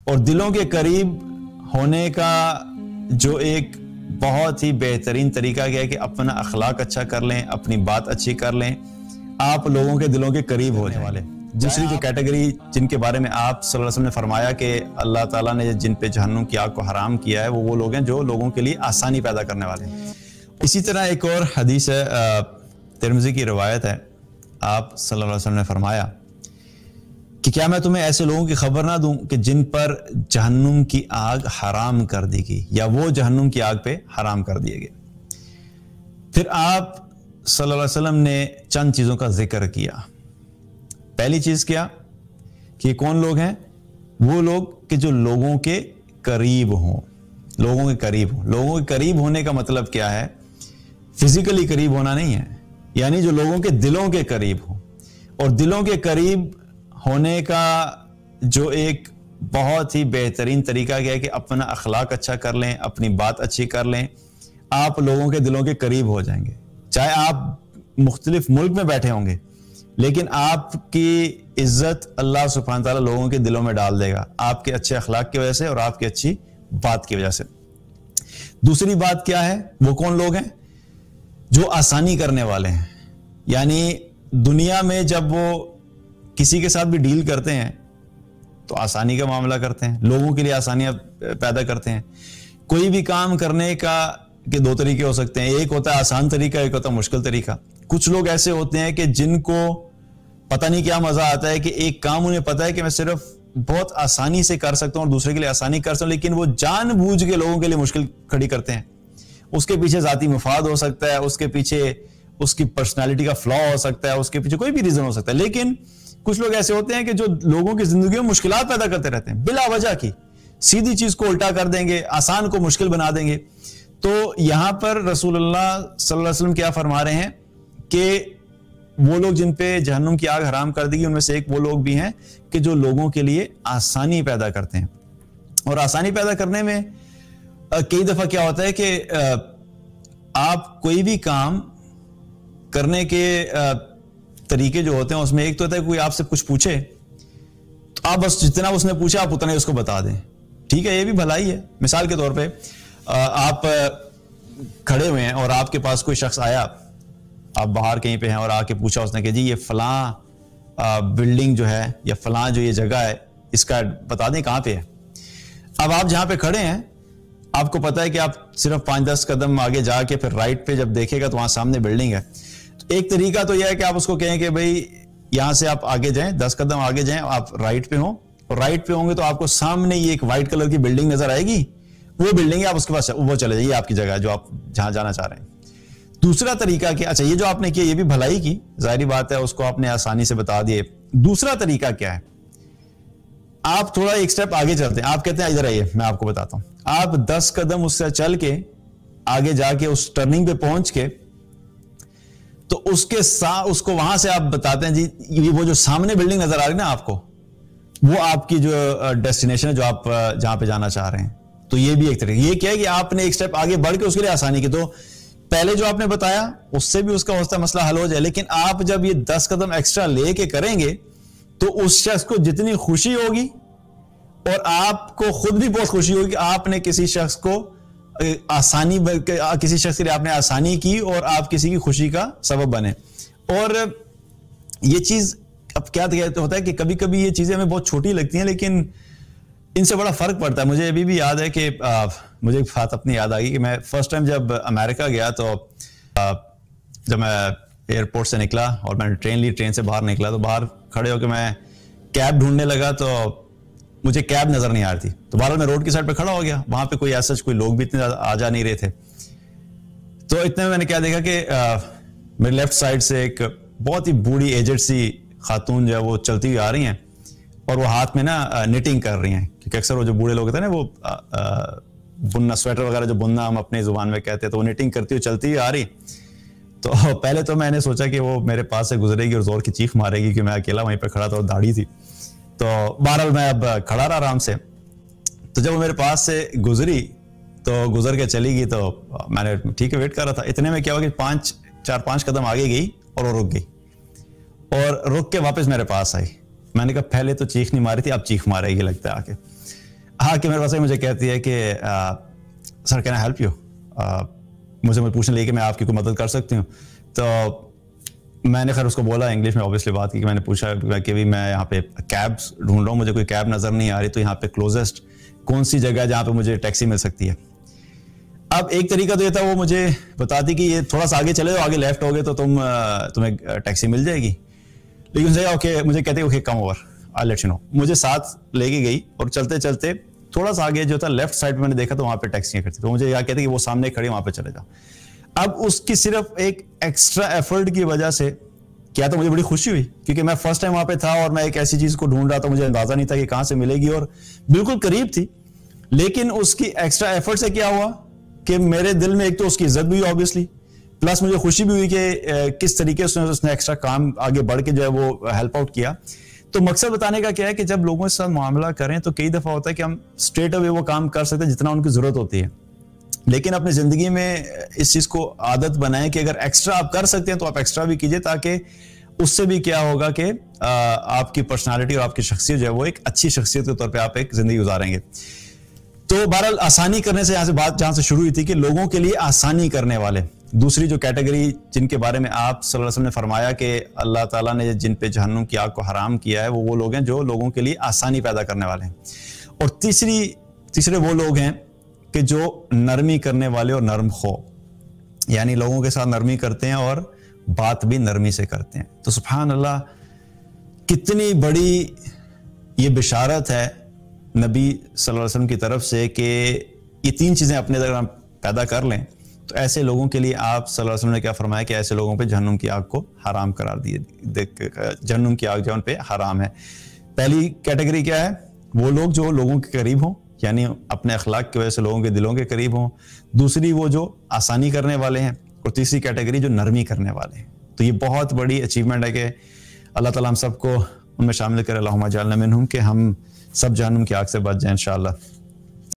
اور دلوں کے قریب ہونے کا جو ایک بہت ہی بہترین طریقہ کیا ہے کہ اپنا اخلاق اچھا کر لیں، اپنی بات اچھی کر لیں، آپ لوگوں کے دلوں کے قریب ہونے والے۔ دوسری جو کیٹیگری جن کے بارے میں آپ صلی اللہ علیہ وسلم نے فرمایا کہ اللہ تعالیٰ نے جن پہ جہنم کی آگ کو حرام کیا ہے وہ لوگ ہیں جو لوگوں کے لیے آسانی پیدا کرنے والے ہیں۔ اسی طرح ایک اور حدیث ہے، ترمذی کی روایت ہے، آپ صلی اللہ علیہ وسلم نے فرمایا کہ کیا میں تمہیں ایسے لوگوں کی خبر نہ دوں کہ جن پر جہنم کی آگ حرام کر دی گئی یا وہ جہنم کی آگ پہ حرام کر دیے گئے۔ پھر آپ صلی اللہ علیہ وسلم نے چند چیزوں کا ذکر کیا۔ پہلی چیز کیا کہ کون لوگ ہیں؟ وہ لوگ کہ جو لوگوں کے قریب ہوں، لوگوں کے قریب ہوں۔ لوگوں کے قریب ہونے کا مطلب کیا ہے؟ فزیکلی قریب ہونا نہیں ہے، یعنی جو لوگوں کے دلوں کے قریب ہوں۔ اور دلوں کے قریب ہونے کا جو ایک بہت ہی بہترین طریقہ کیا ہے کہ اپنا اخلاق اچھا کر لیں، اپنی بات اچھی کر لیں، آپ لوگوں کے دلوں کے قریب ہو جائیں گے۔ چاہے آپ مختلف ملک میں بیٹھے ہوں گے لیکن آپ کی عزت اللہ سبحانہ تعالیٰ لوگوں کے دلوں میں ڈال دے گا، آپ کے اچھے اخلاق کی وجہ سے اور آپ کی اچھی بات کی وجہ سے۔ دوسری بات کیا ہے؟ وہ کون لوگ ہیں؟ جو آسانی کرنے والے ہیں، یعنی دنیا میں جب وہ کسی کے ساتھ بھی ڈیل کرتے ہیں تو آسانی کا معاملہ کرتے ہیں، لوگوں کے لیے آسانیاں پیدا کرتے ہیں۔ کوئی بھی کام کرنے کا کے دو طریقے ہو سکتے ہیں، ایک ہوتا ہے آسان طریقہ، ایک ہوتا ہے مشکل طریقہ۔ کچھ لوگ ایسے ہوتے ہیں کہ جن کو پتہ نہیں کیا مزہ آتا ہے کہ ایک کام انہیں پتہ ہے کہ میں صرف بہت آسانی سے کر سکتا ہوں اور دوسرے کے لیے آسانی کر سکتا ہوں، لیکن وہ جان بوجھ کے لوگوں کے لیے مشکل کھڑی کرتے ہیں۔ اس کے پیچھے ذاتی مفاد ہو سکتا ہے، اس کے پیچھے اس کی پرسنالٹی کا فلا ہو سکتا ہے، اس کے پیچھے کوئی بھی ریزن ہو سکتا ہے، لیکن کچھ لوگ ایسے ہوتے ہیں کہ جو لوگوں کی زندگی میں مشکلات پیدا کرتے رہتے ہیں بلا وجہ کی، سیدھی چیز کو الٹا کر دیں گے، آسان کو مشکل بنا دیں گے۔ تو یہاں پر رسول اللہ صلی اللہ علیہ وسلم کیا فرما رہے ہیں کہ وہ لوگ جن پہ جہنم کی آگ حرام کر دی گئی ان میں سے ایک وہ لوگ بھی ہیں کہ جو لوگوں کے لیے آسانی پیدا کرتے ہیں۔ اور آسانی پیدا کرنے میں کئی دفعہ کیا ہوتا ہے کہ آپ کوئی بھی کام کرنے کے طریقے جو ہوتے ہیں اس میں ایک تو ہوتا ہے کوئی آپ سے کچھ پوچھے تو آپ بس جتنا اس نے پوچھا آپ اتنا ہی اس کو بتا دیں، ٹھیک ہے، یہ بھی بھلائی ہے۔ مثال کے طور پہ آپ کھڑے ہوئے ہیں اور آپ کے پاس کوئی شخص آیا، آپ باہر کہیں پہ ہیں اور آ کے پوچھا اس نے کہ جی یہ فلاں بلڈنگ جو ہے یا فلاں جو یہ جگہ ہے اس کا بتا دیں کہاں پہ ہے۔ اب آپ جہاں پہ کھڑے ہیں آپ کو پتا ہے کہ آپ صرف 5-10 قدم آگے جا کے پھر رائٹ پہ جب دیکھے گا تو وہاں سامنے بلڈنگ ہے۔ تو ایک طریقہ تو یہ ہے کہ آپ اس کو کہیں کہ بھئی یہاں سے آپ آگے جائیں، 10 قدم آگے جائیں، آپ رائٹ پہ ہوں، اور رائٹ پہ ہوں گے تو آپ کو سامنے یہ ایک وائٹ کلر کی بلڈنگ نظر آئے گی، وہ بلڈنگ ہے، آپ اس کے پاس وہ چلے جائیے، آپ کی جگہ ہے جو آپ جہاں جانا چاہ رہے ہیں۔ دوسرا طریقہ کیا؟ اچھا یہ جو آپ نے کیا یہ بھی بھلائی کی، ظاہری بات ہے اس کو آپ نے آسانی سے بتا دیے۔ دوسرا طریقہ کیا ہے؟ آپ تھوڑا ایک سٹیپ آگے چلتے ہیں، آپ کہتے ہیں ادھر آئیے میں آپ کو بتاتا ہوں۔ آپ 10 قدم اس سے چل کے آگے جا کے اس ٹرننگ پہ پہنچ کے تو اس کے ساتھ اس کو وہاں سے آپ بتاتے ہیں جی وہ جو سامنے بلڈنگ نظر آ رہی ہے نا آپ کو، وہ آپ کی جو ڈیسٹینیشن ہے جو آپ جہاں پہ جانا چاہ رہے ہیں۔ تو یہ بھی ایک طریقہ، یہ کیا ہے کہ آپ نے ایک سٹیپ آگے بڑھ کے اس کے لیے آسانی کی، تو پہلے جو آپ نے بتایا اس سے بھی اس کا ہوتا مسئلہ حل ہو جائے، لیکن آپ جب یہ 10 قدم ایکسٹرا لے کے کریں گے تو اس شخص کو جتنی خوشی ہوگی اور آپ کو خود بھی بہت خوشی ہوگی کہ آپ نے کسی شخص کو آسانی، کسی شخص کے لیے آپ نے آسانی کی اور آپ کسی کی خوشی کا سبب بنے۔ اور یہ چیز اب کیا ہوتا ہے کہ کبھی کبھی یہ چیزیں ہمیں بہت چھوٹی لگتی ہیں لیکن ان سے بڑا فرق پڑتا ہے۔ مجھے ابھی بھی یاد ہے کہ مجھے ایک بات اپنی یاد آ گئی کہ میں فرسٹ ٹائم جب امریکہ گیا تو جب میں ایئرپورٹ سے نکلا اور میں نے ٹرین لی، ٹرین سے باہر نکلا تو باہر کھڑے ہو کے میں کیب ڈھونڈنے لگا تو مجھے کیب نظر نہیں آ رہی تھی، تو بہرحال میں روڈ کی سائڈ پہ کھڑا ہو گیا، وہاں پہ کوئی ایسا کوئی لوگ بھی اتنے آ جا نہیں رہے تھے۔ تو اتنے میں نے کیا دیکھا کہ میرے لیفٹ سائڈ سے ایک بہت ہی بوڑھی ایجڈ سی خاتون جو ہے وہ چلتی ہوئی آ رہی ہیں اور وہ ہاتھ میں نا نیٹنگ کر رہی ہیں، کیونکہ اکثر وہ جو بوڑھے لوگ ہوتے ہیں نا وہ بننا، سویٹر وغیرہ جو بننا ہم اپنے زبان میں کہتے ہیں، تو وہ نیٹنگ کرتی ہوئی چلتی ہوئی آ رہی۔ تو پہلے تو میں نے سوچا کہ وہ میرے پاس سے گزرے گی اور زور کی چیخ مارے گی کہ میں اکیلا وہیں پہ کھڑا تھا اور داڑھی تھی، تو بہرحال میں اب کھڑا رہا آرام سے۔ تو جب وہ میرے پاس سے گزری تو گزر کے چلی گئی تو میں نے ٹھیک ہے ویٹ کر رہا تھا۔ اتنے میں کیا ہوا کہ 4-5 قدم آگے گئی اور وہ رک گئی اور رک کے واپس میرے پاس آئی۔ میں نے کہا پہلے تو چیخ نہیں ماری تھی، اب چیخ مارے گی لگتا ہے آ کے۔ ہاں کہ میرے پاس مجھے کہتی ہے کہ سر کین آئی ہیلپ یو، مجھے پوچھنے لگی کہ میں آپ کی کوئی مدد کر سکتی ہوں. تو میں نے خیر اس کو بولا انگلش میں اوبیسلی بات کی کہ میں نے پوچھا کہ بھی میں یہاں پہ کیبس ڈھونڈ رہا ہوں، مجھے کوئی کیب نظر نہیں آ رہی، تو یہاں پہ کلوزسٹ کون سی جگہ ہے جہاں پہ مجھے ٹیکسی مل سکتی ہے. اب ایک طریقہ تو یہ تھا، وہ مجھے بتاتی کہ یہ تھوڑا سا آگے چلے جاؤ، آگے لیفٹ ہو گئے تو تمہیں ٹیکسی مل جائے گی. لیکن اوکے مجھے کہتے okay come over I let you know, مجھے ساتھ لے کے گئی اور چلتے چلتے تھوڑا سا آگے جو تھا لیفٹ سائڈ میں نے دیکھا تو وہاں پہ ٹیکسیاں کھڑی، تو مجھے یہ کہتے کہ وہ سامنے کھڑی وہاں پہ چلے جاؤ. اب اس کی صرف ایک ایکسٹرا ایفرٹ کی وجہ سے کیا تو مجھے بڑی خوشی ہوئی، کیونکہ میں فرسٹ ٹائم وہاں پہ تھا اور میں ایک ایسی چیز کو ڈھونڈ رہا تھا، مجھے اندازہ نہیں تھا کہ کہاں سے ملے گی اور بالکل قریب تھی. لیکن اس کی ایکسٹرا ایفرٹ سے کیا ہوا کہ میرے دل میں ایک تو اس کی عزت بھی ہوئی اوبیسلی، پلس مجھے خوشی بھی ہوئی کہ کس طریقے سے اس نے ایکسٹرا کام آگے بڑھ کے جو ہے وہ ہیلپ آؤٹ کیا. تو مقصد بتانے کا کیا ہے کہ جب لوگوں کے ساتھ معاملہ کریں تو کئی دفعہ ہوتا ہے کہ ہم اسٹریٹ اوے وہ کام کر سکتے ہیں جتنا ان کی ضرورت ہوتی ہے، لیکن اپنی زندگی میں اس چیز کو عادت بنائیں کہ اگر ایکسٹرا آپ کر سکتے ہیں تو آپ ایکسٹرا بھی کیجئے، تاکہ اس سے بھی کیا ہوگا کہ آپ کی پرسنالٹی اور آپ کی شخصیت جو ہے وہ ایک اچھی شخصیت کے طور پہ آپ ایک زندگی گزاریں گے. تو بہرحال آسانی کرنے سے یہاں سے بات جہاں سے شروع ہوئی تھی کہ لوگوں کے لیے آسانی کرنے والے. دوسری جو کیٹیگری جن کے بارے میں آپ صلی اللہ علیہ وسلم نے فرمایا کہ اللہ تعالیٰ نے جن پہ جہنم کی آگ کو حرام کیا ہے وہ لوگ ہیں جو لوگوں کے لیے آسانی پیدا کرنے والے ہیں. اور تیسرے وہ لوگ ہیں کہ جو نرمی کرنے والے اور نرم خو، یعنی لوگوں کے ساتھ نرمی کرتے ہیں اور بات بھی نرمی سے کرتے ہیں. تو سبحان اللہ کتنی بڑی یہ بشارت ہے نبی صلی اللہ علیہ وسلم کی طرف سے کہ یہ تین چیزیں اپنے اندر پیدا کر لیں تو ایسے لوگوں کے لیے آپ صلی اللہ علیہ وسلم نے کیا فرمایا کہ ایسے لوگوں پہ جہنم کی آگ کو حرام قرار دیے، جہنم کی آگ جو ان پہ حرام ہے. پہلی کیٹیگری کیا ہے؟ وہ لوگ جو لوگوں کے قریب ہوں، یعنی اپنے اخلاق کی وجہ سے لوگوں کے دلوں کے قریب ہوں. دوسری وہ جو آسانی کرنے والے ہیں، اور تیسری کیٹیگری جو نرمی کرنے والے ہیں. تو یہ بہت بڑی اچیومنٹ ہے کہ اللہ تعالیٰ ہم سب کو ان میں شامل کرے. اللہم اجعلنا منہم، کہ ہم سب جہنم کی آگ سے بچ جائیں انشاءاللہ.